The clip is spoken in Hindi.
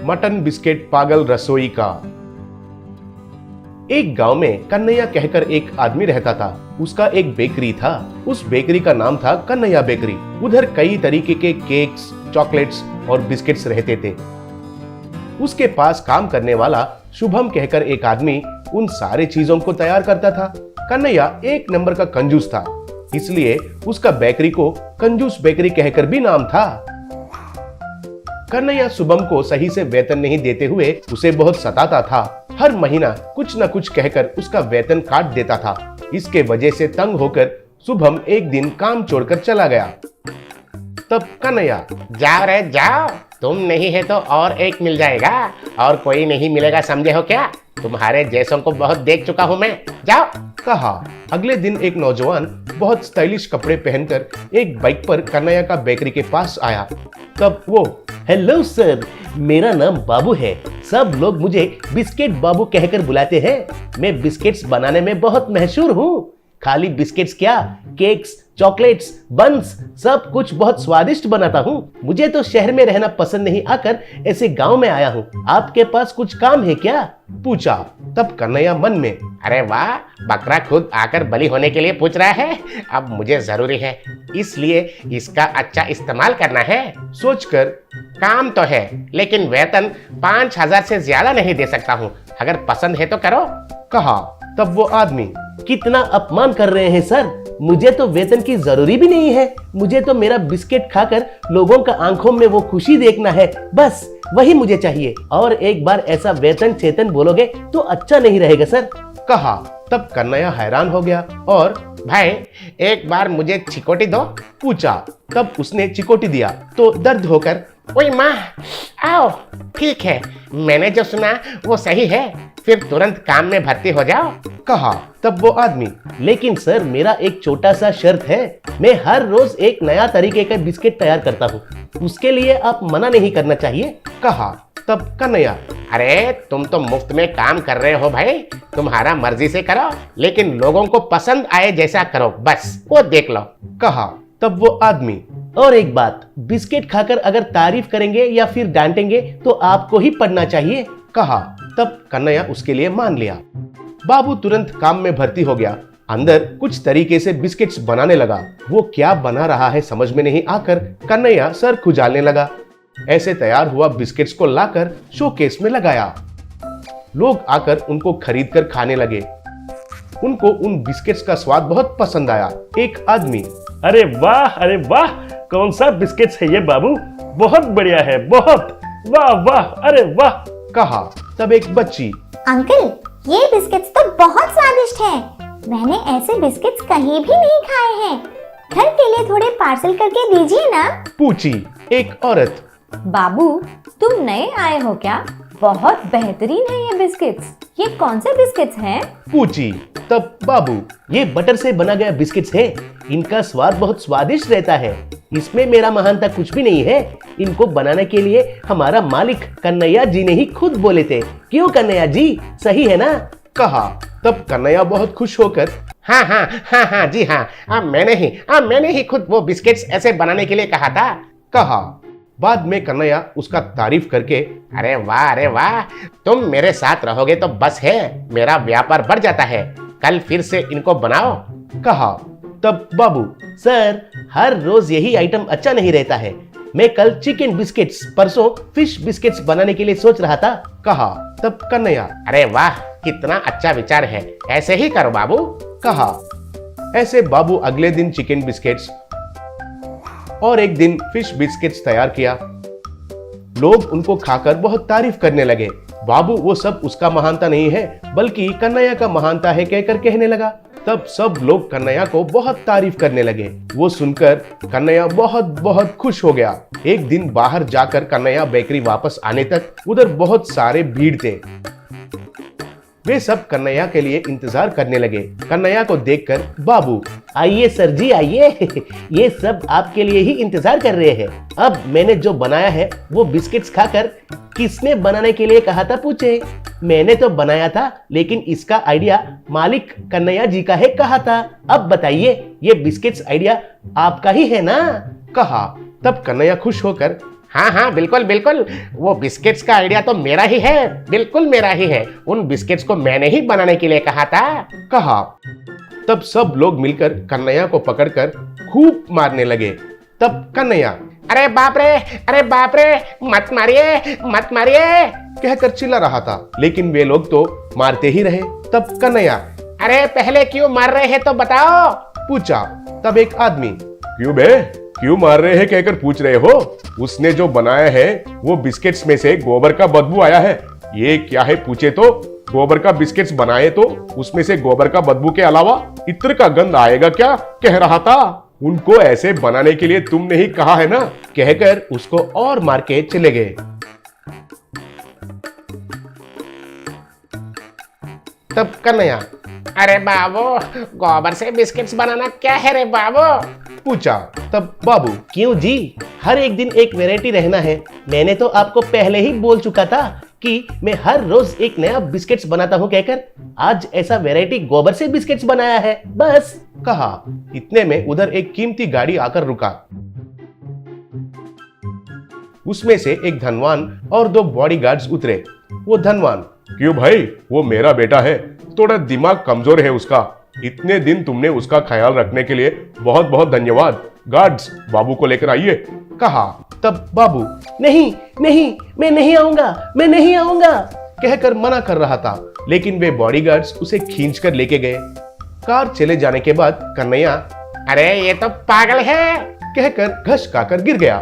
मटन बिस्किट पागल रसोई का। एक गांव में कन्हैया कहकर एक आदमी रहता था। उसका एक बेकरी था। उस बेकरी का नाम था कन्हैया बेकरी। उधर कई तरीके के केक्स, चॉकलेट्स और बिस्किट्स रहते थे। उसके पास काम करने वाला शुभम कहकर एक आदमी उन सारे चीजों को तैयार करता था। कन्हैया एक नंबर का कंजूस था, इसलिए उसका बेकरी को कंजूस बेकरी कहकर भी नाम था। कन्हैया शुभम को सही से वेतन नहीं देते हुए उसे बहुत सताता था। हर महीना कुछ न कुछ कहकर उसका वेतन काट देता था। इसके वजह से तंग होकर शुभम एक दिन काम छोड़कर चला गया। तब कन्हैया, जाओ रे जाओ, तुम नहीं है तो और एक मिल जाएगा, और कोई नहीं मिलेगा, समझे हो क्या? तुम्हारे जैसों को बहुत देख चुका हूं मैं, जाओ, कहा। अगले दिन एक नौजवान बहुत स्टाइलिश कपड़े पहनकर एक बाइक पर कन्हैया का बेकरी के पास आया। तब वो, हेलो सर, मेरा नाम बाबू है। सब लोग मुझे बिस्किट बाबू कहकर बुलाते हैं। मैं बिस्किट्स बनाने में बहुत मशहूर हूँ। खाली बिस्किट्स क्या, केक्स, चॉकलेट्स, बन्स, सब कुछ बहुत स्वादिष्ट बनाता हूँ। मुझे तो शहर में रहना पसंद नहीं, आकर ऐसे गांव में आया हूँ। आपके पास कुछ काम है क्या? पूछा। तब कन्हैया मन में, अरे वाह, बकरा खुद आकर बलि होने के लिए पूछ रहा है। अब मुझे जरूरी है, इसलिए इसका अच्छा इस्तेमाल करना है। सोचकर, काम तो है, लेकिन वेतन 5,000 से ज्यादा नहीं दे सकता हूँ। अगर पसंद है तो करो, कहा। तब वो आदमी, कितना अपमान कर रहे हैं सर। मुझे तो वेतन की जरूरी भी नहीं है। मुझे तो मेरा बिस्किट खाकर लोगों का आंखों में वो खुशी देखना है, बस वही मुझे चाहिए। और एक बार ऐसा वेतन चेतन बोलोगे तो अच्छा नहीं रहेगा सर, कहा। तब कन्हैया हैरान हो गया और, भाई एक बार मुझे चिकोटी दो, पूछा। तब उसने चिकोटी दिया तो दर्द होकर, ओए माँ, आओ, ठीक है, मैंने जो सुना वो सही है, फिर तुरंत काम में भर्ती हो जाओ, कहा। तब वो आदमी, लेकिन सर मेरा एक छोटा सा शर्त है। मैं हर रोज एक नया तरीके का बिस्किट तैयार करता हूँ, उसके लिए आप मना नहीं करना चाहिए, कहा। तब कन्हैया, अरे तुम तो मुफ्त में काम कर रहे हो भाई, तुम्हारा मर्जी से करो, लेकिन लोगों को पसंद आए जैसा करो, बस वो देख लो, कहा। तब वो आदमी, और एक बात, बिस्किट खाकर अगर तारीफ करेंगे या फिर डांटेंगे तो आपको ही पढ़ना चाहिए, कहा। तब कन्हैया उसके लिए मान लिया। बाबू तुरंत काम में भर्ती हो गया। अंदर कुछ तरीके से बिस्किट्स बनाने लगा। वो क्या बना रहा है समझ में नहीं आकर कन्हैया सर खुजालने लगा। ऐसे तैयार हुआ बिस्किट्स को लाकर शोकेस में लगाया। लोग आकर उनको खरीद कर खाने लगे। उनको उन बिस्किट्स का स्वाद बहुत पसंद आया। एक आदमी, अरे वाह, कौन सा बिस्किट्स है ये बाबू? बहुत बढ़िया है, बहुत, वाह वाह, अरे वाह, कहा। तब एक बच्ची, अंकल, ये बिस्किट्स तो बहुत स्वादिष्ट हैं। मैंने ऐसे बिस्किट्स कहीं भी नहीं खाए हैं। घर के लिए थोड़े पार्सल करके दीजिए ना, पूछी। एक औरत, बाबू, तुम नए आए हो क्या? बहुत बेहतरीन है ये बिस्किट्स। ये कौन से बिस्किट्स हैं? पूछी। तब बाबू, ये बटर से बना गया बिस्किट्स है। इनका स्वाद बहुत स्वादिष्ट रहता है। इसमें मेरा महानता कुछ भी नहीं है। इनको बनाने के लिए हमारा मालिक कन्हैया जी ने ही खुद बोले थे। क्यों कन्हैया जी, सही है ना, कहा। तब कन्हैया बहुत खुश होकर, हाँ जी हाँ, मैंने ही खुद वो बिस्किट्स ऐसे बनाने के लिए कहा था, कहा। बाद में कन्हैया उसका तारीफ करके, अरे वाह, तुम मेरे साथ रहोगे तो बस है, मेरा व्यापार बढ़ जाता है, कल फिर से इनको बनाओ, कहा। तब बाबू, सर हर रोज यही आइटम अच्छा नहीं रहता है। मैं कल चिकन बिस्किट्स, परसों फिश बिस्किट्स बनाने के लिए सोच रहा था, कहा। तब कन्हैया, अरे वाह, कितना अच्छा विचार है, ऐसे ही करो बाबू, कहा। ऐसे बाबू अगले दिन चिकन बिस्किट्स और एक दिन फिश बिस्किट्स तैयार किया। लोग उनको खाकर बहुत तारीफ करने लगे। बाबू वो सब उसका महानता नहीं है, बल्कि कन्हैया का महानता है कहकर कहने लगा। तब सब लोग कन्हैया को बहुत तारीफ करने लगे। वो सुनकर कन्हैया बहुत बहुत खुश हो गया। एक दिन बाहर जाकर कन्हैया बेकरी वापस आने तक उधर बहुत सारे भीड़ थे। वे सब कन्हैया के लिए इंतजार करने लगे। कन्हैया को देखकर बाबू, आइए सर जी आइए, ये सब आपके लिए ही इंतजार कर रहे हैं। अब मैंने जो बनाया है वो बिस्किट्स खाकर किसने बनाने के लिए कहा था पूछे। मैंने तो बनाया था, लेकिन इसका आइडिया मालिक कन्हैया जी का है कहा था। अब बताइए, ये बिस्किट्स आइडिया आपका ही है ना, कहा। तब कन्हैया खुश होकर, हाँ हाँ बिल्कुल बिल्कुल, वो बिस्किट्स का आइडिया तो मेरा ही है, बिल्कुल मेरा ही है। उन बिस्किट्स को मैंने ही बनाने के लिए कहा था। कहा। तब सब लोग मिलकर कन्हैया को पकड़कर खूब मारने लगे। तब कन्हैया अरे बाप रे, मत मारिए मत मारिए। कहकर चिल्ला रहा था, लेकिन वे लोग तो मारते ही रहे। तब कन्हैया अरे पहले क्यों मार रहे हैं तो बताओ। पूछा। तब एक आदमी क्यों बे, क्यों मार रहे हैं कहकर पूछ रहे हो? उसने जो बनाया है वो बिस्किट्स में से गोबर का बदबू आया है। ये क्या है पूछे तो गोबर का बिस्किट्स बनाए तो उसमें से गोबर का बदबू के अलावा इत्र का गंध आएगा क्या कह रहा था। उनको ऐसे बनाने के लिए तुमने ही कहा है ना, कहकर उसको और मार के चले गए। तब कन्हैया अरे बाबू, गोबर से बिस्किट्स बनाना क्या है रे बाबू। पूछा। तब बाबू क्यों जी, हर एक दिन एक वैरायटी रहना है। मैंने तो आपको पहले ही बोल चुका था कि मैं हर रोज एक नया बिस्किट्स बनाता हूँ कहकर। आज ऐसा वैरायटी गोबर से बिस्किट्स बनाया है बस। कहा। इतने में उधर एक कीमती गाड़ी आकर रुका। उसमें से एक धनवान और 2 बॉडीगार्ड्स उतरे। वो धनवान क्यों भाई, वो मेरा बेटा है, थोड़ा दिमाग कमजोर है उसका। इतने दिन तुमने उसका ख्याल रखने के लिए बहुत बहुत धन्यवाद। गार्ड्स बाबू को लेकर आइए। कहा। तब बाबू नहीं नहीं, मैं नहीं आऊंगा, मैं नहीं आऊंगा कहकर मना कर रहा था, लेकिन वे बॉडीगार्ड्स उसे खींचकर लेके गए। कार चले जाने के बाद कन्हैया अरे ये तो पागल है। कहकर घस खाकर गिर गया।